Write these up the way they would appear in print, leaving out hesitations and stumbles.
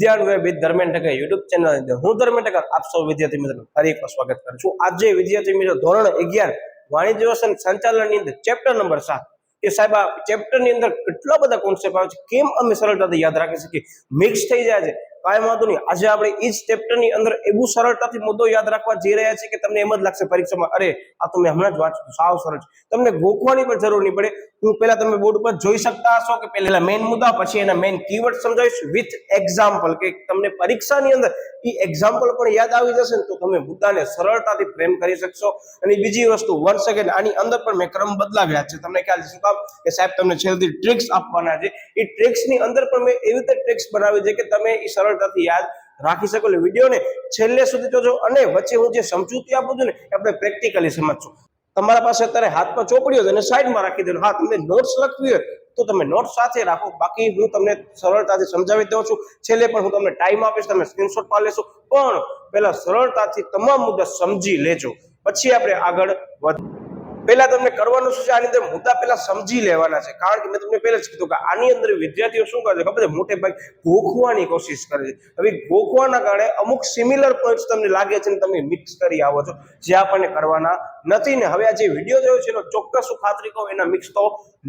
વિજ્ઞાન web with Dharmendra Thakkar YouTube channel અંદર હું ધર્મેન્દ્ર ઠક્કર આપ સૌ વિદ્યાર્થી મિત્રો ફરી એકવાર સ્વાગત કરું છું। આજે વિદ્યાર્થી મિત્રો ધોરણ 11 વાણિજ્ય વ્યવસાય સંચાલન ની અંદર ચેપ્ટર નંબર 7 એ સાહેબ આ ચેપ્ટર ની અંદર કેટલા બધા કોન્સેપ્ટ આવે છે, કેમ અમે સરળતાથી યાદ રાખી શકીએ, મિક્સ થઈ જાય છે, કાંઈ વાંધો નહીં। આજે આપણે એ જ ચેપ્ટર ની અંદર એવું સરળતાથી મુદ્દો યાદ રાખવા જઈ રહ્યા છીએ કે તમને એમ જ લાગશે પરીક્ષામાં અરે આ તો મેં હમણાં જ વાંચ્યું, સાવ સરળ છે, તમને ગોખવાની પણ જરૂર નહીં પડે। હું પહેલા તમે બોર્ડ ઉપર જોઈ શકતા હશો કે પહેલા મેઇન મુદ્દા પછી એના મેઇન કીવર્ડ સમજાવીશ વિથ એક્ઝામ્પલ, કે તમને પરીક્ષાની અંદર એ એક્ઝામ્પલ પણ યાદ આવી જશે ને તો તમે મુદ્દાને સરળતાથી ફ્રેમ કરી શકશો। અને બીજી વસ્તુ વન સેકન્ડ આની અંદર પણ મેં ક્રમ બદલાવ્યા છે, તમને ખ્યાલ છે શું કામ કે સાહેબ તમને છેલ્લેથી ટ્રિક્સ આપવાના છે, એ ટ્રિક્સ ની અંદર પણ મેં એવી રીતે ટ્રિક્સ બનાવી છે કે તમે એ સરળતાથી યાદ રાખી શકો। એટલે વિડીયોને છેલ્લે સુધી જોજો અને વચ્ચે હું જે સમજૂતી આપું છું ને આપણે પ્રેક્ટિકલી સમજશું। તમારા પાસે અત્યારે હાથમાં ચોપડીઓ છે અને સાઈડમાં રાખી દેજો, હા તમને નોટ્સ લખવી હોય તો તમે નોટ્સ સાથે રાખો, બાકી હું તમને સરળતાથી સમજાવી દઉં છું। છેલ્લે પણ હું તમને ટાઈમ આપીશ, તમે સ્ક્રીનશોટ માં લેશો, પણ પહેલા સરળતાથી તમામ મુદ્દા સમજી લેજો, પછી આપણે આગળ વધીએ। પહેલા તમને કરવાનું શું છે, આની અંદર મુદ્દા પહેલા સમજી લેવાના છે, કારણ કે મેં તમને પહેલા જ કીધું કે આની અંદર વિદ્યાર્થીઓ શું કરે છે ખબર છે, મોટે ભાગે ગોખવાની કોશિશ કરે છે। હવે ગોખવાના કારણે અમુક સિમિલર પોઈન્ટ્સ તમને લાગે છે ને તમે મિક્સ કરી આવો છો, જે આપણને કરવાના નથી ને। હવે આ જે વિડીયો જોયો છે એનો ચોક્કસ ખાતરી કહું એના મિક્સ તો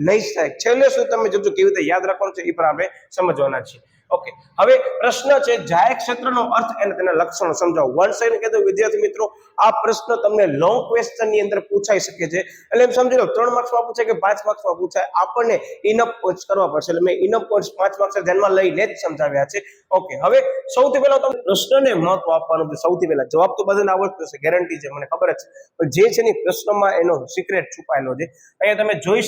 નહીં જ થાય। છેલ્લે સુધી તમે જોજો કેવી રીતે યાદ રાખવાનું છે એ પણ આપણે સમજવાના છીએ। ઓકે, હવે પ્રશ્ન છે જાહેર ક્ષેત્રનો અર્થ અને તેના લક્ષણો સમજાવો। વન સાઈડ કહી દો વિદ્યાર્થી મિત્રો, આ પ્રશ્ન તમને લોંગ ક્વેશ્ચન ની અંદર પૂછાઈ શકે છે, એટલે એમ સમજી લો 3 માર્ક્સમાં પૂછાય કે 5 માર્ક્સમાં પૂછાય, આપણને ઇનફ પોઈન્ટ્સ કરવા પડશે, એટલે મેં ઇનફ પોઈન્ટ્સ 5 માર્ક્સ ધ્યાનમાં લઈને જ સમજાવ્યા છે। ઓકે, હવે સૌથી પહેલા તમે પ્રશ્નને મહત્વ આપવાનું છે। સૌથી પહેલા જવાબ તો બધાને આવડતો હશે, ગેરંટી છે, મને ખબર જ છે, પણ જે છે ને પ્રશ્નમાં એનો સિક્રેટ છુપાયેલો છે। અહીંયા તમે જોઈ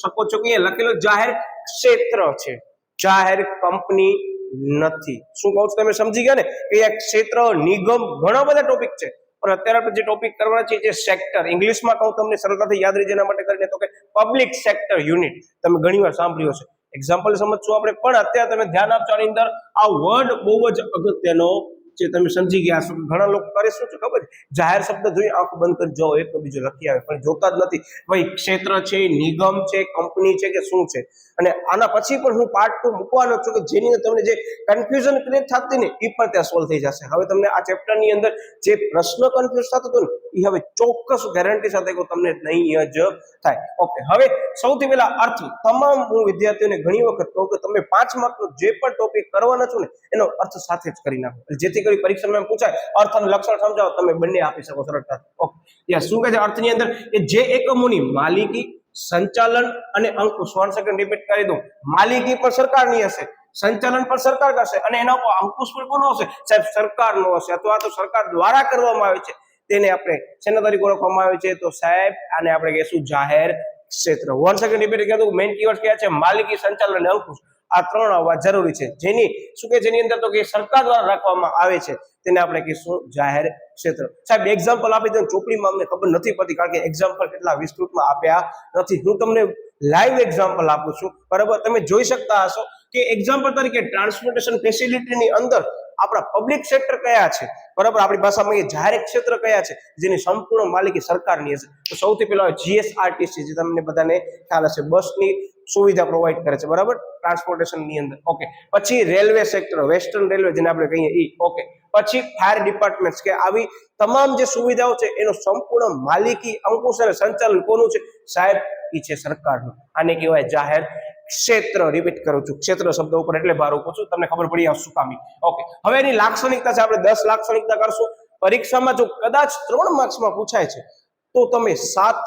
શકો છો કે લખેલો જાહેર ક્ષેત્ર છે, જાહેર કંપની નથી। શું કહું છું તમે સમજી ગયા ને કે એક ક્ષેત્ર, નિગમ, ઘણા બધા ટોપિક છે, પણ અત્યારે આપણે જે ટોપિક કરવાના છે જે સેક્ટર, ઇંગ્લિશમાં કહું તમને સરળતાથી યાદ રહી જેના માટે કરીને તો કે પબ્લિક સેક્ટર યુનિટ, તમે ઘણીવાર સાંભળ્યો છે, એક્ઝામ્પલ સમજશું આપણે, પણ અત્યારે તમે ધ્યાન આપજો આની અંદર આ વર્ડ બહુ જ અગત્યનો જે તમે સમજી ગયા છો। ઘણા લોકો કરે શું છે ખબર છે, જાહેર શબ્દ જોઈ આંખ બંધ કરી જાઓ, એક બીજો લખી આવે, પણ જોતા જ નથી ભાઈ ક્ષેત્ર છે, નિગમ છે, કંપની છે કે શું છે। અને આના પછી પણ હું પાર્ટ 2 મૂકવાનો છું કે જેની અંદર તમને જે કન્ફ્યુઝન ક્રિએટ થતી ને એ પણ ત્યાં સોલ્વ થઈ જશે। હવે તમને આ ચેપ્ટર ની અંદર જે પ્રશ્ન કન્ફ્યુઝ થતો હતો ને એ હવે ચોક્કસ ગેરંટી સાથે કહું તમને નહીં જ થાય। ઓકે, હવે સૌથી પહેલા અર્થ, તમામ હું વિદ્યાર્થીઓને ઘણી વખત કહું કે તમે 5 માર્કનો જે પણ ટોપિક કરવાના છો ને એનો અર્થ સાથે જ કરી નાખો, જેથી કરી પરીક્ષામાં પૂછાય અર્થ અને લક્ષણ સમજાવો, તમે બંને આપી શકો સરળતાથી। ઓકે, ત્યાં શું કહે છે અર્થની અંદર કે જે એકમોની માલિકી, સંચાલન અને અંકુશ, 1 સેકન્ડ રિપીટ કરી દઉં, માલિકી પણ સરકારની હશે, સંચાલન પણ સરકાર કરશે અને એના ઉપર અંકુશ પણ કોનો હશે સાહેબ, સરકારનો હશે, અથવા તો સરકાર દ્વારા કરવામાં આવે છે, તેને આપણે શેના તરીકે ઓળખવામાં આવે છે તો સાહેબ આને આપણે કહીશું જાહેર ક્ષેત્ર। 1 સેકન્ડ રિપીટ કરી દઉં, મેઇન કીવર્ડ કયા છે, માલિકી, સંચાલન અને અંકુશ, આ 3 આવવા જરૂરી છે, જેની શું કે જેની અંદર તો કે સરકાર દ્વારા રાખવામાં આવે છે તેને આપણે કહીશું જાહેર ક્ષેત્ર। સાહેબ એક્ઝામ્પલ આપી દઉં, ચોપડીમાં અમને ખબર નથી પડતી કારણ કે એક્ઝામ્પલ કેટલા વિસ્તૃતમાં આપ્યા નથી, હું તમને લાઈવ એક્ઝામ્પલ આપું છું, બરાબર। તમે જોઈ શકતા હશો કે એક્ઝામ્પલ તરીકે ટ્રાન્સપોર્ટેશન ફેસિલિટીની અંદર આપણા પબ્લિક સેક્ટર કયા છે, બરાબર, આપણી ભાષામાં એ જાહેર ક્ષેત્ર કયા છે જેની સંપૂર્ણ માલિકી સરકારની હશે। તો સૌથી પહેલા જીએસઆરટીસી, જે તમને બધાને ખ્યાલ હશે, બસની સુવિધા પ્રોવાઈડ કરે છે, બરાબર, ટ્રાન્સપોર્ટેશન ની અંદર। ઓકે, પછી રેલવે સેક્ટર, વેસ્ટર્ન રેલવે જેને આપણે કહીએ ઈ। ઓકે, પછી ફાયર ડિપાર્ટમેન્ટ, કે આવી તમામ જે સુવિધાઓ છે એનો સંપૂર્ણ માલિકી, અંકુશ અને સંચાલન કોનું છે સાહેબ, ઈ છે સરકારનું, આને કહેવાય જાહેર ક્ષેત્ર। રિપીટ કરું છું, ક્ષેત્ર શબ્દ ઉપર એટલે ભાર ઉપર છું, તમને ખબર પડી આવશે કામી। ઓકે, હવે એની લાક્ષણિકતા છે, આપણે 10 લાક્ષણિકતા કરશું, પરીક્ષામાં જો કદાચ 3 માર્ક્સમાં પૂછાય છે તો તમે 7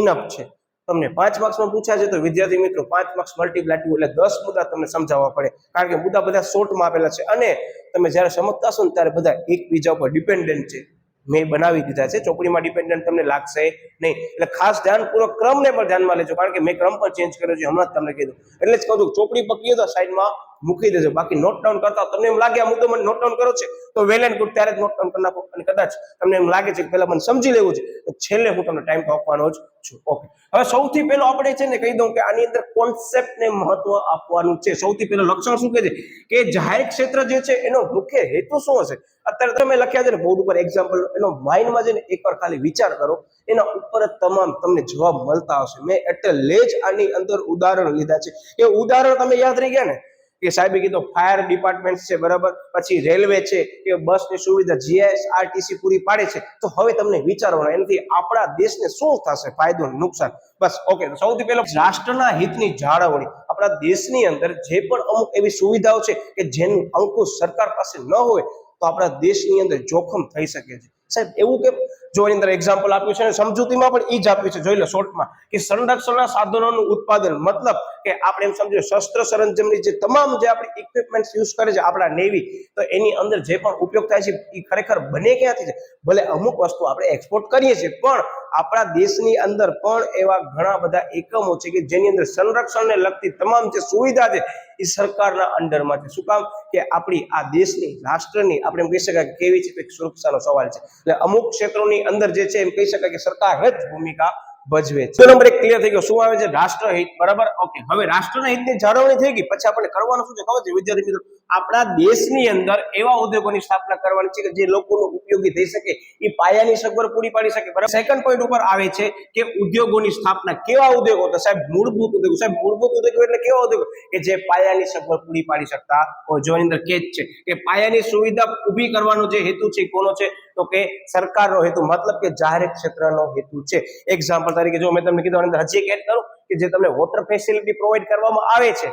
ઇનફ છે, તમને 5 માર્ક્સમાં પૂછાય છે તો વિદ્યાર્થી મિત્રો 5 માર્ક્સ મલ્ટીપ્લાય 2 એટલે 10 મુદ્દા તમને સમજાવવા પડે, કારણ કે મુદ્દા બધા શોર્ટમાં આપેલા છે અને તમે જ્યારે સમજતા હશો ને ત્યારે બધા એકબીજા ઉપર ડિપેન્ડન્ટ છે, મેં બનાવી દીધા છે, ચોપડીમાં ડિપેન્ડન્ટ તમને લાગશે નહીં, એટલે ખાસ ધ્યાનપૂર્વક ક્રમને પણ ધ્યાનમાં લેજો, કારણ કે મેં ક્રમ પણ ચેન્જ કર્યો છે, હમણાં જ તમને કીધું, એટલે જ કહું છું ચોપડી પકડી દો સાઈડમાં મૂકી દેજો, બાકી નોટ ડાઉન કરતા તમને એમ લાગે આ મુદ્દો મને નોટ ડાઉન કરો છે તો વેલ એન્ડ ગુડ, ત્યારે જ નોટ ડાઉન કરી નાખો, અને કદાચ તમને એમ લાગે છે કે પહેલા મને સમજી લેવું છે તો છેલ્લે હું તમને ટાઈમ તો આપવાનો જ છું। ઓકે, હવે સૌથી પહેલો આપણે છે ને કહી દઉં કે આની અંદર કોન્સેપ્ટને મહત્વ આપવાનું છે। સૌથી પહેલું લક્ષણ શું કહે છે કે જાહેર ક્ષેત્ર જે છે એનો મુખ્ય હેતુ શું હશે, અત્યારે તમે લખ્યા છે ને બોર્ડ ઉપર એક્ઝામ્પલ, એનો માઇન્ડમાં જઈને એકવાર ખાલી વિચાર કરો, એના ઉપર જ તમામ તમને જવાબ મળતા હશે। મેં એટલે જ આની અંદર ઉદાહરણ લીધા છે, એ ઉદાહરણ તમે યાદ રહી ગયા ને કે સાહેબે કીધું ફાયર ડિપાર્ટમેન્ટ છે બરાબર, પછી રેલવે છે કે બસની સુવિધા જીએસઆરટીસી પૂરી પાડે છે. તો હવે તમને વિચારવાનું એનાથી આપણા દેશને શું થશે, ફાયદો નુકસાન. બસ ઓકે. તો સૌથી પહેલા રાષ્ટ્રના હિતની જાળવણી. આપણા દેશની અંદર જે પણ અમુક એવી સુવિધાઓ છે કે જેનું અંકુશ સરકાર પાસે ન હોય તો આપણા દેશની અંદર જોખમ થઈ શકે છે. સાહેબ એવું કેમ? જો એની અંદર એક્ઝામ્પલ આપ્યું છે અને સમજૂતીમાં પણ ઈ જ આપ્યું છે. જોઈ લો શોર્ટમાં કે સંરક્ષણના સાધનોનું ઉત્પાદન, મતલબ કે આપણે એમ સમજો શસ્ત્ર સરંજામની જે તમામ જે આપણી ઇક્વિપમેન્ટ્સ યુઝ કરે છે આપણા નેવી, તો એની અંદર જે પણ ઉપયોગ થાય છે એ ખરેખર બને ક્યાંથી છે? ભલે અમુક વસ્તુ આપણે એક્સપોર્ટ કરીએ છીએ, પણ આપણા દેશની અંદર પણ એવા ઘણા બધા એકમો છે કે જેની અંદર સંરક્ષણને લગતી તમામ જે સુવિધા છે એ સરકારના અંડરમાં છે. શું કામ? કે આપણી આ દેશની રાષ્ટ્રની આપણે એમ કહી શકાય કે કેવી છે સુરક્ષાનો સવાલ છે. એટલે અમુક ક્ષેત્રોની અંદર જે છે એમ કહી શકાય કે સરકાર જ ભૂમિકા ભજવે છે. નંબર 1 ક્લિયર થઈ ગયો. શું આવે છે? રાષ્ટ્રહિત. બરાબર, ઓકે. હવે રાષ્ટ્રના હિતની જાળવણી થઈ ગઈ, પછી આપણે કરવાનું શું છે ખબર છે વિદ્યાર્થી મિત્રો? આપણા દેશની અંદર એવા ઉદ્યોગોની સ્થાપના કરવાની છે કે જે લોકોનો ઉપયોગી થઈ શકે, એ પાયાની સગવડ પૂરી પાડી શકે. બરાબર. સેકન્ડ પોઈન્ટ ઉપર આવે છે કે ઉદ્યોગોની સ્થાપના. કેવા ઉદ્યોગો? તો સાહેબ મૂળભૂત ઉદ્યોગો. સાહેબ મૂળભૂત ઉદ્યોગો એટલે કેવા ઉદ્યોગો? કે જે પાયાની સગવડ પૂરી પાડી શકતા હોય. જો એની અંદર કેચ છે કે પાયાની સુવિધા ઊભી કરવાનો જે હેતુ છે કોનો છે? તો કે સરકારનો હેતુ, મતલબ કે જાહેર ક્ષેત્રનો હેતુ છે. એક્ઝામ્પલ તરીકે જો મેં તમને કીધું અંદર હજી એક એડ કરું કે જે તમને વોટર ફેસિલિટી પ્રોવાઈડ કરવામાં આવે છે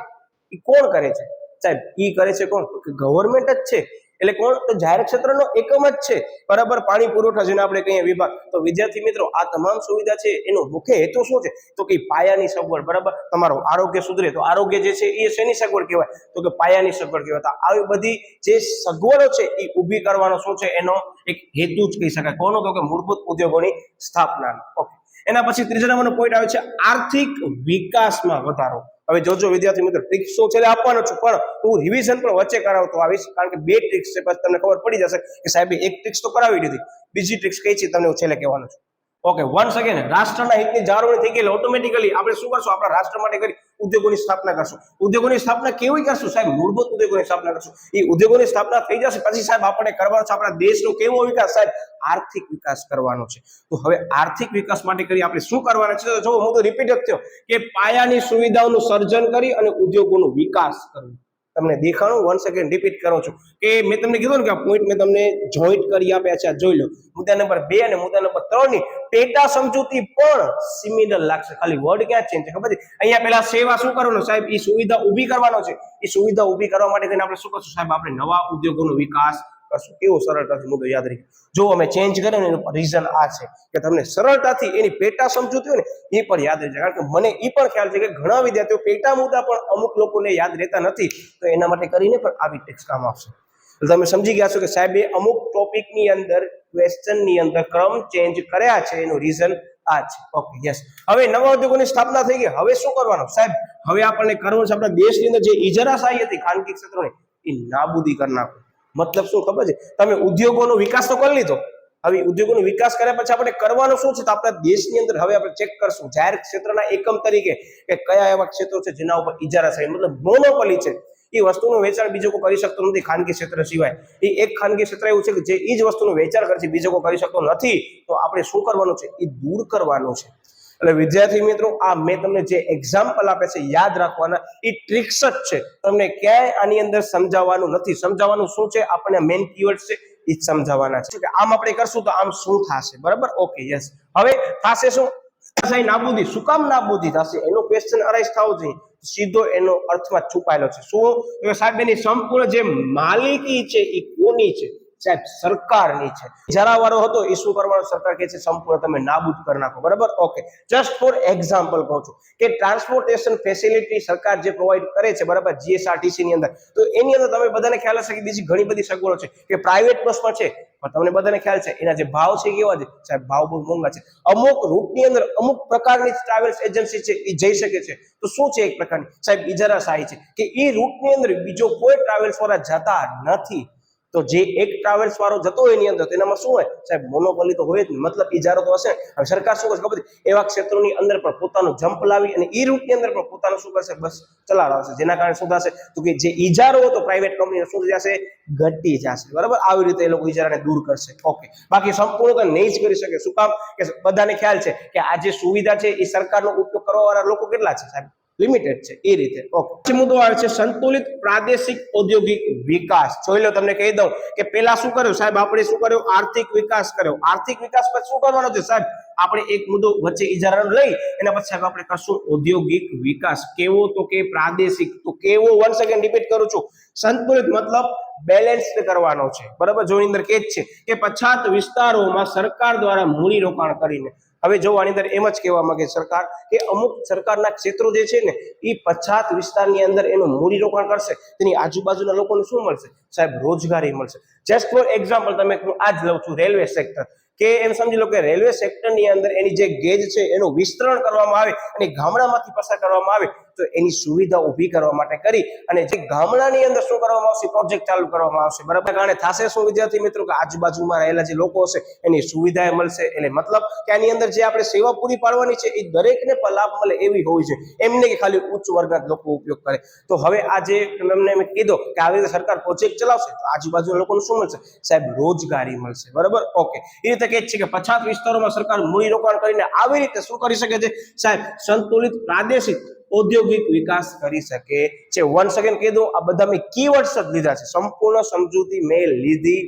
એ કોણ કરે છે? સાહેબ ઈ કરે છે કોણ? તો કે ગવર્નમેન્ટ જ છે. એટલે કોણ? તો જાહેર ક્ષેત્રનો એકમ જ છે. બરાબર. પાણી પુરવઠા જેને આપણે કહીએ વિભાગ. તો વિદ્યાર્થી મિત્રો આ તમામ સુવિધા છે એનો મુખ્ય હેતુ શું છે? તો કે પાયાની સગવડ. બરાબર. તમારું આરોગ્ય સુધરે તો આરોગ્ય જે છે એ શેની સગવડ કહેવાય? તો કે પાયાની સગવડ કહેવાય. તો આવી બધી જે સગવડો છે એ ઊભી કરવાનો શું છે એનો એક હેતુ જ કહી શકાય. કોનો? તો કે મૂળભૂત ઉદ્યોગોની સ્થાપનાનો. ઓકે. એના પછી ત્રીજા નંબરનો પોઈન્ટ આવે છે આર્થિક વિકાસમાં વધારો. હવે જોજો વિદ્યાર્થી મિત્રો, ટ્રિક્સ તો છેલ્લે આપવાનો છું, પણ હું રિવિઝન પણ વચ્ચે કરાવતો આવીશ, કારણ કે 2 ટ્રિક્સ છે. પછી તમને ખબર પડી જશે કે સાહેબ એક ટ્રિક્સ તો કરાવી દીધી, બીજી ટ્રિક્સ કઈ છે તમને હું છેલ્લે કહેવાનો છું. ઓકે. વન્સ અગેન રાષ્ટ્રના હિતની જાળવણી થઈ ગઈ. ઓટોમેટિકલી આપણે શું કરશું? આપણા રાષ્ટ્ર માટે કરી ઉદ્યોગોની સ્થાપના કરશું. ઉદ્યોગોની સ્થાપના કેવી કરશું? સાહેબ મૂળભૂત ઉદ્યોગોની સ્થાપના કરશું. એ ઉદ્યોગોની સ્થાપના થઈ જશે પછી સાહેબ આપણે કરવાનો છે આપણા દેશનો કેવો વિકાસ? સાહેબ આર્થિક વિકાસ કરવાનો છે. તો હવે આર્થિક વિકાસ માટે કરી આપણે શું કરવાના છે? તો જો હું તો રિપીટ જ થયો કે પાયાની સુવિધાઓનું સર્જન કરી અને ઉદ્યોગોનો વિકાસ કરવો. તમને દેખાણું? વન્સ અગેન રિપીટ કરું છું કે મેં તમને કીધું ને કે આ પોઈન્ટ મેં તમને જોઈન્ટ કરી આપ્યા છે. આ જોઈ લો. મુદ્દા નંબર 2 અને મુદ્દા નંબર 3 ની પેટા સમજૂતી પણ સિમિલર લાગશે, ખાલી વર્ડ ક્યાં ચેન્જ છે ખબર છે? અહીંયા પેલા સેવા શું કરવાનો? સાહેબ એ સુવિધા ઊભી કરવાનો છે. એ સુવિધા ઊભી કરવા માટે થઈને આપણે શું કરશું? સાહેબ આપણે નવા ઉદ્યોગોનો વિકાસ કરશું. કેવો સરળતાથી મુદ્દો યાદ રાખી. જો અમે ચેન્જ કર્યો ને એનું રીઝન આ છે કે તમને સરળતાથી એની પેટા સમજૂતી હોય ને એ પણ યાદ રહે છે. કારણ કે મને એ પણ ખ્યાલ છે કે ઘણા વિદ્યાર્થીઓ પેટા મુદ્દા પણ અમુક લોકોને યાદ રહેતા નથી, તો એના માટે કરીને પણ આવી ટેક્સ કામ આવશે. તમે સમજી ગયા છો કે સાહેબે અમુક ટોપિકની અંદર ક્વેશ્ચનની અંદર ક્રમ ચેન્જ કર્યા છે, એનું રીઝન આ છે. Okay, yes. હવે નવા ઉદ્યોગોની સ્થાપના થઈ ગઈ. હવે શું કરવાનું? સાહેબ હવે આપણને કરવું છે આપણા દેશની અંદર જે ઇજારાશાહી હતી ખાનગી ક્ષેત્રોની એ નાબૂદી કરી નાખો. મતલબ શું ખબર છે? તમે ઉદ્યોગોનો વિકાસ તો કરી લીધો, હવે ઉદ્યોગોનો વિકાસ કર્યા પછી આપણે કરવાનું શું છે? તો આપણા દેશની અંદર હવે આપણે ચેક કરશું જાહેર ક્ષેત્રના એકમ તરીકે કે કયા એવા ક્ષેત્રો છે જેના ઉપર ઇજારાશાહી મતલબ મોનોપોલી છે. એ વસ્તુનું વેચાણ બીજો કોઈ કરી શકતો નથી ખાનગી ક્ષેત્ર સિવાય. એ એક ખાનગી ક્ષેત્ર એવું છે કે જે એ જ વસ્તુનું વેચાણ કરે છે, બીજો કોઈ કરી શકતો નથી. તો આપણે શું કરવાનું છે? એ દૂર કરવાનું છે. એટલે વિદ્યાર્થી મિત્રો આ મેં તમને જે એક્ઝામ્પલ આપે છે યાદ રાખવાના, એ ટ્રિક્સ જ છે. તમને ક્યાંય આની અંદર સમજાવવાનું નથી. સમજાવવાનું શું છે? આપણને મેઇન કીવર્ડ છે એ જ સમજાવવાના છે કે આમ આપણે કરશું તો આમ શું થશે. બરાબર, ઓકે, યસ. હવે થશે શું? નાબૂદી. શું કામ નાબૂદી થશે? એનો ક્વેશ્ચન અરાઇઝ થવો જોઈએ. સીધો એનો અર્થમાં છુપાયેલો છે. શું? સાહેબ એની સંપૂર્ણ જે માલિકી છે એ કોની છે? સાહેબ સરકારની છે. ઇજારાવાળો હતો એ શું કરવાનો? સરકાર કહે છે સંપૂર્ણ તમે નાબૂદ કરી નાખો. બરાબર, ઓકે. જસ્ટ ફોર એક્ઝામ્પલ કહું છું કે ટ્રાન્સપોર્ટેશન ફેસિલિટી સરકાર જે પ્રોવાઈડ કરે છે, બરાબર, જીએસઆરટીસી ની અંદર, તો એની અંદર તમે બધાને ખ્યાલ હશે કે બીજી ઘણી બધી સગવડો છે કે પ્રાઇવેટ બસમાં છે, પણ તમને બધાને ખ્યાલ છે એના જે ભાવ છે કેવા છે? સાહેબ ભાવ બહુ મોંઘા છે. અમુક રૂટની અંદર અમુક પ્રકારની ટ્રાવેલ્સ એજન્સી છે એ જઈ શકે છે. તો શું છે? એક પ્રકારની સાહેબ ઇજારાશાહી છે કે એ રૂટની અંદર બીજો કોઈ ટ્રાવેલ્સ વાળા જતા નથી. તો જે એક ટ્રાવેલ્સ વાળો જતો હોય એની અંદર તો એનામાં શું હોય? સાહેબ મોનોપોલી તો હોય જ નહીં, મતલબ ઇજારો તો હશે. હવે સરકાર શું કરશે ખબર છે? એવા ક્ષેત્રોની અંદર પણ પોતાનું જમ્પ લાવી અને એ રૂટની અંદર પણ પોતાનું શું કરશે? બસ ચલાવશે. જેના કારણે શું થશે? તો કે જે ઇજારો હતો પ્રાઇવેટ કંપનીનો શું જશે? ઘટી જશે. બરાબર, આવી રીતે એ લોકો ઇજારાને દૂર કરશે. ઓકે, બાકી સંપૂર્ણ તો નહીં જ કરી શકે. શું કામ? કે બધાને ખ્યાલ છે કે આ જે સુવિધા છે એ સરકારનો ઉપયોગ કરવા વાળા લોકો કેટલા છે? સાહેબ લિમિટેડ છે એ રીતે. ઓકે, પછી મુદ્દો આવે છે સંતુલિત પ્રાદેશિક ઔદ્યોગિક વિકાસ. જોઈ લો, તમને કહી દઉં કે પેલા શું કર્યું સાહેબ, આપણે શું કર્યું, આર્થિક વિકાસ કર્યો. આર્થિક વિકાસ પછી શું કરવાનો છે સાહેબ, આપણે એક મુદ્દો વચ્ચે ઇજારાનો લઈ એના પછી સાહેબ આપણે કરશું ઔદ્યોગિક વિકાસ. કેવો, તો કે પ્રાદેશિક. તો કેવો, વન સેકન્ડ રિપીટ કરું છું, સંતુલિત મતલબ બેલેન્સ્ડ કરવાનો છે, બરાબર. જો અંદર કે છે કે પછાત વિસ્તારોમાં સરકાર દ્વારા મૂડી રોકાણ કરીને. હવે જો આની અંદર એમ જ કહેવા માંગે સરકાર કે અમુક સરકારના ક્ષેત્રો જે છે ને એ પછાત વિસ્તારની અંદર એનું મૂડી રોકાણ કરશે, તેની આજુબાજુના લોકોને શું મળશે સાહેબ, રોજગારી મળશે. જસ્ટ ફોર એક્ઝામ્પલ તમે હું આજ લઉં છું રેલવે સેક્ટર, કે એમ સમજી લો કે રેલવે સેક્ટરની અંદર એની જે ગેજ છે એનું વિસ્તરણ કરવામાં આવે અને ગામડામાંથી પસાર કરવામાં આવે તો એની સુવિધા ઊભી કરવા માટે કરી અને જે ગામડાની અંદર શું કરવામાં આવશે, પ્રોજેક્ટ ચાલુ કરવામાં આવશે, બરાબર. કારણે થશે શું વિદ્યાર્થી મિત્રો, કે આજુબાજુમાં રહેલા જે લોકો હશે એની સુવિધા મળશે. એટલે મતલબ કે આની અંદર જે આપણે સેવા પૂરી પાડવાની છે એ દરેકને લાભ મળે એવી હોવી છે, એમને કે ખાલી ઉચ્ચ વર્ગના લોકો ઉપયોગ કરે. તો હવે આ જે તમને મેં કીધું કે આવી રીતે સરકાર પ્રોજેક્ટ ચલાવશે તો આજુબાજુના લોકોને શું મળશે સાહેબ, રોજગારી મળશે, બરાબર. ઓકે, એ રીતે કે છે કે પછાત વિસ્તારોમાં સરકાર મૂડી રોકાણ કરીને આવી રીતે શું કરી શકે છે સાહેબ, સંતુલિત પ્રાદેશિક ઔદ્યોગિક વિકાસ કરી શકે છે. વન સેકન્ડ કહી દઉં, આ બધા મેં કીવર્ડ્સ જ લીધા છે, સંપૂર્ણ સમજૂતી મેં લીધી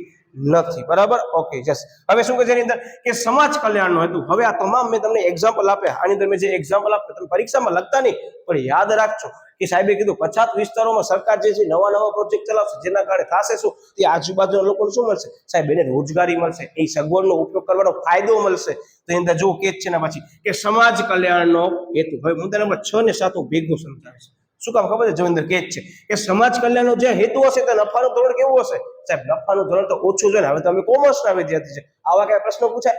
નથી, બરાબર. ઓકે, જસ હવે શું કહે છે એની અંદર કે સમાજ કલ્યાણનો હેતુ. હવે આ તમામ મેં તમને એક્ઝામ્પલ આપ્યા, આની અંદર મેં જે એક્ઝામ્પલ આપ્યા તમે પરીક્ષામાં લખતા નહીં પણ યાદ રાખજો કે સાહેબે કીધું પછાત વિસ્તારોમાં સરકાર જે છે નવા પ્રોજેક્ટ ચલાવશે, જેના કારણે થશે શું, તે આજુબાજુના લોકોને શું મળશે સાહેબ, એને રોજગારી મળશે, એ સગવડનો ઉપયોગ કરવાનો ફાયદો મળશે. તો એની અંદર જો કે છે ને પછી કે સમાજ કલ્યાણનો હેતુ. હવે મુદ્દા નંબર 6 ને 7 ભેગું સમજાવે છે. શું કામ ખબર છે, જો અંદર કે છે કે સમાજ કલ્યાણનો જે હેતુ હશે તો નફાનું ધોરણ કેવું હશે સાહેબ, નફાનું ધોરણ તો ઓછું છે ને. હવે તમે કોમર્સના વિદ્યાર્થી છે, આવા કઈ પ્રશ્નો પૂછાય,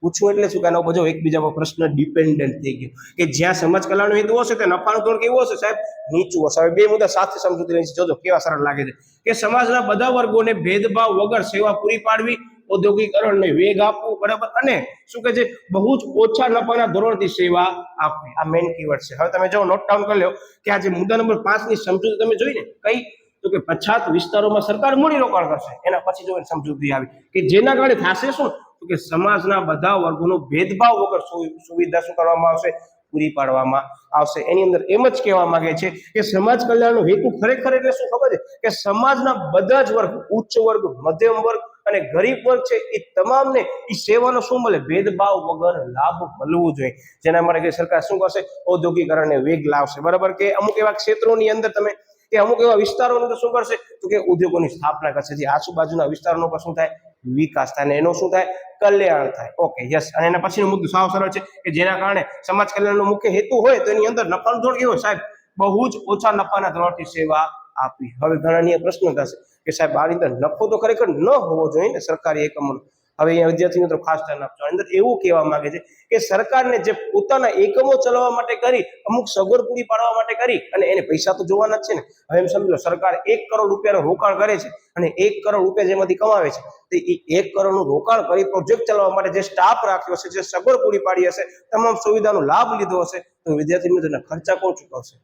પૂછવું એટલે શું કે આનો બધો એકબીજા પર પ્રશ્ન ડિપેન્ડન્ટ થઈ ગયો કે જ્યાં સમાજ કલ્યાણનો હેતુ હશે તો નફાનું ધોરણ કેવું હશે સાહેબ, નીચું હશે. હવે બે મુદ્દા સાથે સમજૂતી રહી છે, જોજો કેવા સરળ લાગે છે કે સમાજના બધા વર્ગોને ભેદભાવ વગર સેવા પૂરી પાડવી, ઔદ્યોગિકરણને વેગ આપવું, બરાબર. અને શું કે છે, બહુ જ ઓછા નફાના ધોરણથી સેવા આપવી. આ મેઇન કીવર્ડ છે. હવે તમે જો નોટ ડાઉન કરી લો કે આ જે મુદ્દા નંબર 5 ની સમજૂતી તમે જોઈ ને કઈ, તો કે પછાત વિસ્તારોમાં સરકાર મૂડી રોકાણ કરશે, એના પછી જો સમજૂતી આવી કે જેના કારણે થશે શું, તો કે સમાજના બધા વર્ગોનો ભેદભાવ વગર સુવિધા શું કરવામાં આવશે, પૂરી પાડવામાં આવશે. એની અંદર એમ જ કહેવા માંગે છે કે સમાજ કલ્યાણનો હેતુ ખરેખર એટલે શું ખબર છે કે સમાજના બધા જ વર્ગ, ઉચ્ચ વર્ગ, મધ્યમ વર્ગ અને ગરીબ વર્ગ છે એ તમામને એ સેવાનો શું મળે, ભેદભાવ વગર લાભ મળવું જોઈએ. જેના માટે સરકાર શું કરશે, ઔદ્યોગિકરણને વેગ લાવશે, બરાબર. કે અમુક એવા ક્ષેત્રોની અંદર તમે કે અમુક એવા વિસ્તારોની અંદર શું કરશે, તો કે ઉદ્યોગોની સ્થાપના કરશે, જે આજુબાજુના વિસ્તારોનો પર શું થાય, વિકાસ થાય, અને એનો શું થાય, કલ્યાણ થાય. Okay, yes. અને એના પછીનો મુદ્દો સાવ સરળ છે કે જેના કારણે સમાજ કલ્યાણનો મુખ્ય હેતુ હોય તો એની અંદર નફાનું ધોરણ કેવું સાહેબ, બહુ જ ઓછા નફાના ધોરણથી સેવા આપવી. હવે ઘણા પ્રશ્ન થશે કે સાહેબ આની અંદર નફો તો ખરેખર ન હોવો જોઈએ ને સરકારી એકમોનો. હવે અહીંયા વિદ્યાર્થી મિત્રો ખાસ ધ્યાન આપજો. અંદર એવું કહેવા માંગે છે કે સરકારને જે પોતાના એકમો ચલાવવા માટે કરી, અમુક સગવડ પૂરી પાડવા માટે કરી, અને એને પૈસા તો જોવાના જ છે ને. હવે એમ સમજો સરકાર 1 કરોડ રૂપિયાનું રોકાણ કરે છે અને 1 કરોડ રૂપિયા જેમાંથી કમાવે છે તો એ 1 કરોડનું રોકાણ કરી પ્રોજેક્ટ ચલાવવા માટે જે સ્ટાફ રાખ્યો હશે, જે સગવડ પૂરી પાડી હશે, તમામ સુવિધાનો લાભ લીધો હશે, તો વિદ્યાર્થી મિત્રોના ખર્ચા કોણ ચૂકવશે?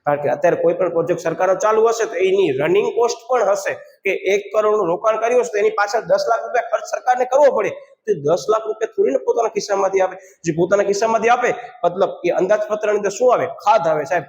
કારણ કે અત્યારે કોઈ પણ પ્રોજેક્ટ સરકારનો ચાલુ હશે તો એની રનિંગ કોસ્ટ પણ હશે કે 1 કરોડનું રોકાણ કર્યું હશે તો એની પાછળ 10 લાખ રૂપિયા ખર્ચ સરકારને કરવો પડે. તો 10 લાખ રૂપિયા થોડીને પોતાના ખિસ્સામાંથી આપે. જે પોતાના ખિસ્સામાંથી આપે મતલબ એ અંદાજપત્રની અંદર શું આવે, ખાધ આવે સાહેબ.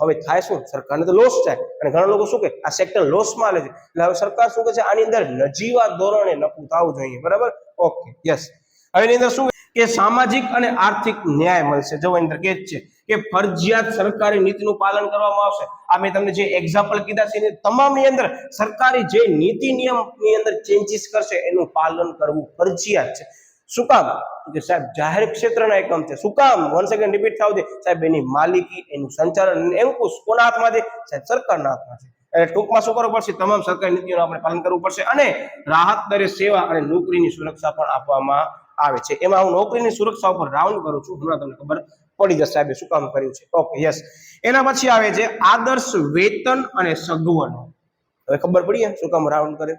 હવે થાય શું, સરકારને તો લોસ થાય, અને ઘણા લોકો શું કે આ સેક્ટર લોસમાં લે છે. એટલે હવે સરકાર શું કે છે, આની અંદર નજીવા ધોરણે નફું થવું જોઈએ, બરાબર. Okay, yes. હવે એની અંદર શું કે સામાજિક અને આર્થિક ન્યાય મળશે. જો અંદર કે છે કે ફરજિયાત સરકારી નીતિનું પાલન કરવામાં આવશે. આ મેં તમને જે એક્ઝામ્પલ કીધા છે એ તમામની અંદર સરકારી જે નીતિ નિયમની અંદર ચેન્જીસ કરશે એનું પાલન કરવું ફરજિયાત છે. શું કામ, કે સાહેબ જાહેર ક્ષેત્રના એકમ છે. શું કામ, વન સેકન્ડ રિપીટ થાવ દે સાહેબ, એની માલિકી, એનું સંચાલન, અંકુશ કોના હાથમાં છે સાહેબ, સરકારના હાથમાં છે. એટલે ટૂંકમાં શું કરવું પડશે, તમામ સરકારી નીતિઓનું આપણે પાલન કરવું પડશે. અને રાહત દરે સેવા અને નોકરીની સુરક્ષા પણ આપવામાં આવે છે. એમાં હું નોકરીની સુરક્ષા ઉપર રાઉન્ડ કરું છું, હમણાં તમને ખબર પડી જશે સાહેબ શું કામ કર્યું છે. Okay, yes. એના પછી આવે છે આદર્શ વેતન અને સગવડ. હવે ખબર પડી શું કામ રાઉન્ડ કરે,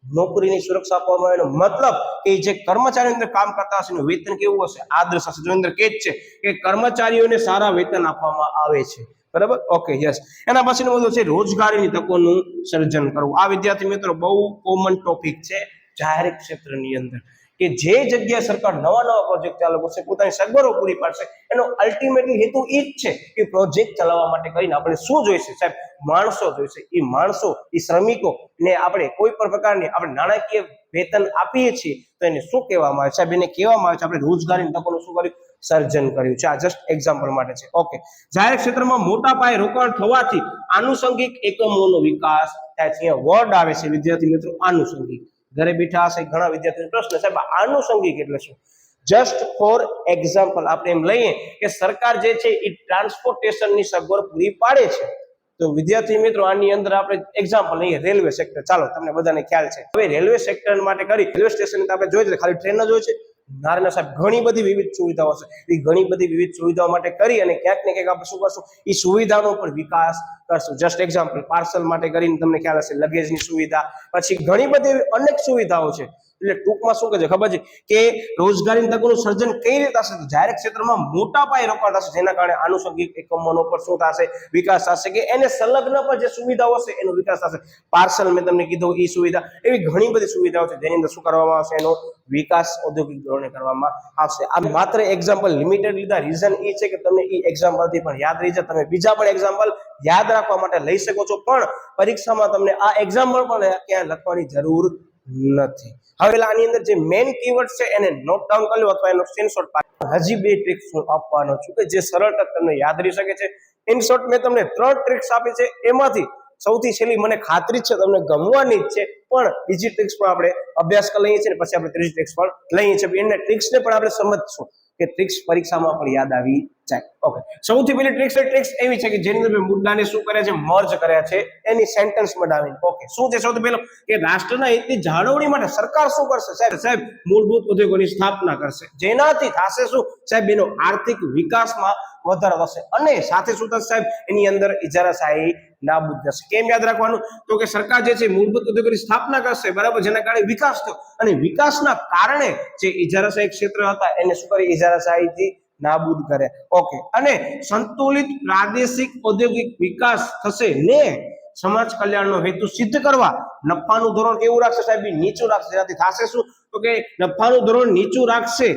નોકરીની સુરક્ષા આપવામાં આવે એનો મતલબ કે જે કર્મચારીઓ અંદર કામ કરતા હશે એનું વેતન કેવું હશે, આદર્શ હશે. જો અંદર કે છે કે કર્મચારીઓને સારા વેતન આપવામાં આવે છે, બરાબર. Okay, yes. એના પછીનો મુદ્દો છે રોજગારીની તકોનું સર્જન કરવું. આ વિદ્યાર્થી મિત્રો બહુ કોમન ટોપિક છે જાહેર ક્ષેત્રની અંદર કે જે જગ્યાએ સરકાર નવા પ્રોજેક્ટ ચાલુ કરશે, પોતાની સગવડો પૂરી પાડશે, એનો અલ્ટિમેટલી હેતુ એ જ છે કે પ્રોજેક્ટ ચલાવવા માટે કરીને આપણે શું જોઈશે સાહેબ? માણસો જોઈશે. એ માણસો, એ શ્રમિકો ને આપણે કોઈ પણ પ્રકારની આપણે નાણાકીય વેતન આપીએ છીએ તો એને શું કહેવામાં આવે છે સાહેબ? એને કહેવામાં આવે છે આપણે રોજગારીની તકોનું શું કર્યું? સર્જન કર્યું છે. આ જસ્ટ એક્ઝામ્પલ માટે છે. ઓકે, જાહેર ક્ષેત્રમાં મોટા પાયે રોકાણ થવાથી આનુષંગિક એકમોનો વિકાસ થાય છે. અહીંયા વર્ડ આવે છે વિદ્યાર્થી મિત્રો, આનુષંગિક. ઘરે બેઠા હશે ઘણા વિદ્યાર્થીઓ પ્રશ્ન, સાહેબ આનુષંગિક એટલે શું? જસ્ટ ફોર એક્ઝામ્પલ આપણે એમ લઈએ કે સરકાર જે છે એ ટ્રાન્સપોર્ટેશનની સગવડ પૂરી પાડે છે. તો વિદ્યાર્થી મિત્રો આની અંદર આપણે એક્ઝામ્પલ લઈએ રેલવે સેક્ટર. ચાલો તમને બધાને ખ્યાલ છે. હવે રેલવે સેક્ટર માટે કરી રેલવે સ્ટેશન આપણે જોઈએ છે ખાલી ટ્રેન જ હોય છે? ના સાહેબ, ઘણી બધી વિવિધ સુવિધાઓ છે. એ ઘણી બધી વિવિધ સુવિધાઓ માટે કરી અને ક્યાંક ને ક્યાંક આપણે શું કરશું? એ સુવિધાનો પણ વિકાસ કરશું. જસ્ટ એક્ઝામ્પલ, પાર્સલ માટે કરીને તમને ખ્યાલ હશે લગેજની સુવિધા, પછી ઘણી બધી અનેક સુવિધાઓ છે. એટલે ટૂંકમાં શું કહે છે ખબર છે કે રોજગારીની તકોનું સર્જન કઈ રીતે થશે? તો જાહેર ક્ષેત્રમાં મોટા પાયે રોકાણ થશે, જેના કારણે આનુષંગિક એકમોનો પર શું થશે? વિકાસ થશે, કે એને સંલગ્ન પર જે સુવિધાઓ હશે એનો વિકાસ થશે. પાર્સલ મેં તમને કીધું એ સુવિધા, એવી ઘણી બધી સુવિધાઓ છે જેની અંદર શું કરવામાં આવશે? એનો વિકાસ ઔદ્યોગિક ધોરણે કરવામાં આવશે. આ માત્ર એક્ઝામ્પલ લિમિટેડ લીધા, રીઝન એ છે કે તમને એ એક્ઝામ્પલથી પણ યાદ રહી જાય. તમે બીજા પણ એક્ઝામ્પલ યાદ રાખવા માટે લઈ શકો છો, પણ પરીક્ષામાં તમને આ એક્ઝામ્પલ પણ ક્યાં લખવાની જરૂર નથી. હવે આની અંદર જે મેઇન કીવર્ડ છે એને નોટ ડાઉન કરી લો અથવા એનો સ્ક્રીનશોટ પાડો. હજી 2 ટ્રિક્સ હું આપવાનો છું કે જે સરળતા તમને યાદ રહી શકે છે. ઇન શોર્ટ મેં તમને 3 ટ્રિક્સ આપી છે, એમાંથી સૌથી છેલ્લી મને ખાતરી છે તમને ગમવાની જ છે, પણ બીજી ટ્રિક્સ પણ આપણે અભ્યાસ કરી લઈએ છીએ ને પછી આપણે ત્રીજી ટ્રિક્સ પણ લઈએ છીએ. એને ટ્રિક્સને પણ આપણે સમજશું કે ટ્રિક્સ પરીક્ષામાં પણ યાદ આવી જાય. ઓકે, સૌથી પહેલી ટ્રિક્સ એવી છે કે જેની અંદર મુદ્દાને શું કર્યા છે? મર્જ કર્યા છે એની સેન્ટેન્સ બનાવીને. ઓકે, શું છે સૌથી પહેલો? કે રાષ્ટ્રના હિતની જાળવણી માટે સરકાર શું કરશે? સાહેબ મૂળભૂત ઉદ્યોગોની સ્થાપના કરશે, જેનાથી થશે શું સાહેબ? એનો આર્થિક વિકાસમાં વધારો થશે અને સાથે શું થશે સાહેબ? એની અંદર ઇજારાશાહી નાબૂદ થશે. કેમ યાદ રાખવાનું? તો કે સરકાર જે છે મૂળભૂત ઉદ્યોગોની સ્થાપના કરશે, બરાબર, જેના કારણે વિકાસ થયો અને વિકાસના કારણે જે ઇજારાશાહી ક્ષેત્ર હતા એને શું કરે? ઇજારાશાહીથી નાબૂદ કરે. ઓકે, અને સંતુલિત પ્રાદેશિક ઔદ્યોગિક વિકાસ થશે ને સમાજ કલ્યાણનો હેતુ સિદ્ધ કરવા નફાનું ધોરણ કેવું રાખશે સાહેબ? નીચું રાખશે. જેનાથી થશે શું? તો કે નફાનું ધોરણ નીચું રાખશે,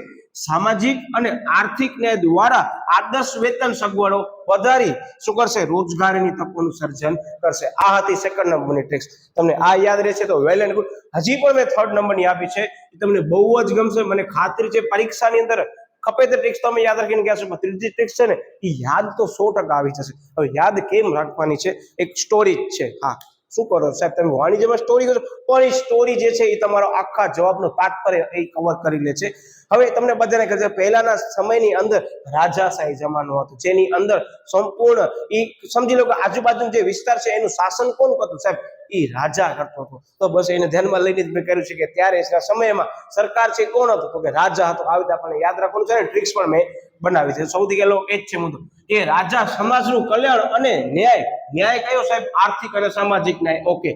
સામાજિક અને આર્થિક ન્યાય દ્વારા આદર્શ વેતન સગવડો વધારી શું કરશે? રોજગારીની તકોનું સર્જન કરશે. આ હતી સેકન્ડ નંબરની ટ્રિક્સ. તમને આ યાદ રહેશે તો વેલ એન્ડ ગુડ. હજી પણ મેં થર્ડ નંબરની આપી છે, તમને બહુ જ ગમશે, મને ખાતરી છે. પરીક્ષાની અંદર ખપે તે ટ્રિક્સ તમે યાદ રાખીને ગયા છો, ત્રીજી ટ્રિક્સ છે ને એ યાદ તો 100% આવી જશે. હવે યાદ કેમ રાખવાની છે? એક સ્ટોરી જ છે. હા, શું કરો સાહેબ? તમે વાણિજ્યમાં સ્ટોરી કરો, પણ એ સ્ટોરી જે છે એ તમારો આખા જવાબનો તાત્પર્ય એ કવર કરી લે છે. હવે તમને બધાને કહે છે પહેલાના સમયની અંદર રાજાશાહી જમાનો હતો, જેની અંદર સંપૂર્ણ એ સમજી લો કે આજુબાજુનો જે વિસ્તાર છે એનું શાસન કોણ કરતું સાહેબ? એ રાજા કરતો હતો. તો બસ એને ધ્યાનમાં લઈને જ મેં કર્યું છે કે ત્યારે સમયમાં સરકાર છે કોણ હતો? તો કે રાજા હતો. આવી રીતે આપણને યાદ રાખવાનું છે ને ટ્રિક્સ પણ મેં બનાવી છે. સૌથી પહેલો એ જ છે મુદ્દો કે રાજા સમાજનું કલ્યાણ અને ન્યાય કયો સાહેબ? આર્થિક અને સામાજિક ન્યાય. ઓકે,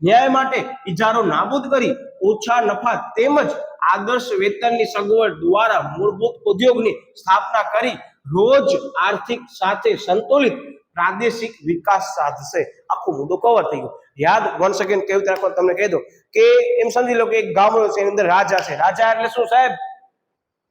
ન્યાય માટે ઇજારો નાબૂદ કરી ઓછા નફા તેમજ આદર્શ વેતનની સગવડ દ્વારા મૂળભૂત ઉદ્યોગની સ્થાપના કરી રોજ આર્થિક સાથે સંતુલિત પ્રાદેશિક વિકાસ સાધશે. આખો મુદ્દો કવર થઈ ગયો. યાદ વન સેકન્ડ કેવી રીતે રાખવાનું તમને કહી દો કે એમ સમજી લો કે એક ગામડો છે, એની અંદર રાજા છે. રાજા એટલે શું સાહેબ?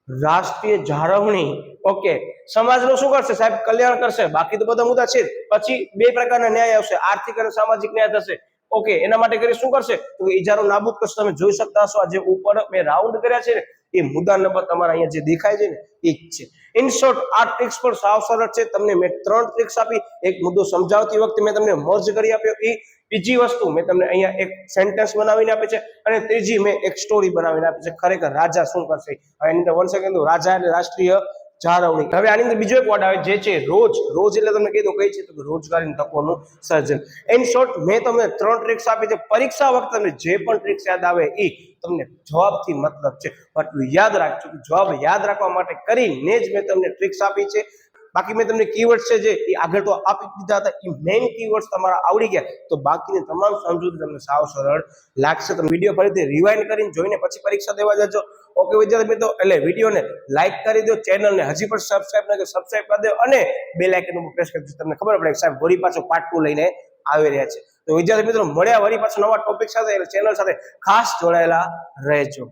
રાષ્ટ્રીય જાળવણી. ઓકે, સમાજનું શું કરશે સાહેબ? કલ્યાણ કરશે. બાકી તો બધા મુદ્દા છે. પછી 2 પ્રકારના ન્યાય આવશે, આર્થિક અને સામાજિક ન્યાય થશે. ઓકે, એના માટે કરી શું કરશે? તો ઇજારો નાબૂદ કરશે. તમે જોઈ શકતા હશો આ જે ઉપર મેં રાઉન્ડ કર્યા છે ને એ મુદ્દા નંબર તમારા અહીંયા જે દેખાય છે ને એ જ છે. ઇન શોર્ટ આ ટ્રિક્સ પણ સાવ સરળ છે. તમને મેં 3 ટ્રિક્સ આપી. એક મુદ્દો સમજાવતી વખતે મેં તમને મર્જ કરી આપ્યો. એ બીજી વસ્તુ મેં તમને અહીંયા એક સેન્ટેન્સ બનાવીને આપી છે અને ત્રીજી મેં એક સ્ટોરી બનાવીને આપી છે. ખરેખર રાજા શું કરશે? એની અંદર વન સેકન્ડ, રાજા એટલે રાષ્ટ્રીય જાળવણી. હવે આની અંદર બીજો એક વર્ડ આવે જે છે રોજ. રોજ એટલે તમને કીધું કઈ છે? તો રોજગારીની તકોનું સર્જન. ઇન શોર્ટ મેં તમને 3 ટ્રિક્સ આપી છે. પરીક્ષા વખતે તમને જે પણ ટ્રિક્સ યાદ આવે એ તમને જવાબથી મતલબ છે, પણ યાદ રાખજો કે જવાબ યાદ રાખવા માટે કરીને જ મેં તમને ટ્રિક્સ આપી છે. બાકી મેં તમને કીવર્ડ્સ છે જે એ આગળ તો આપી દીધા હતા. એ મેઇન કીવર્ડ્સ તમારા આવડી ગયા તો બાકીની તમામ સમજૂતી તમને સાવ સરળ લાગશે. તમે વિડીયો ફરીથી રિવાઇન્ડ કરીને જોઈને પછી પરીક્ષા દેવા જજો. ઓકે વિદ્યાર્થી મિત્રો, એટલે વિડીયોને લાઈક કરી દો, ચેનલને હજી પણ સબસ્ક્રાઇબ ન કરી સબસ્ક્રાઇબ કરી દો અને બેલ આઇકન ઉપર પ્રેસ કરજો. તમને ખબર પડે કે સાહેબ વળી પાછો પાર્ટ 2 લઈને આવી રહ્યા છે. તો વિદ્યાર્થી મિત્રો મળ્યા વળી પાછો નવા ટોપિક સાથે, એટલે ચેનલ સાથે ખાસ જોડાયેલા રહેજો.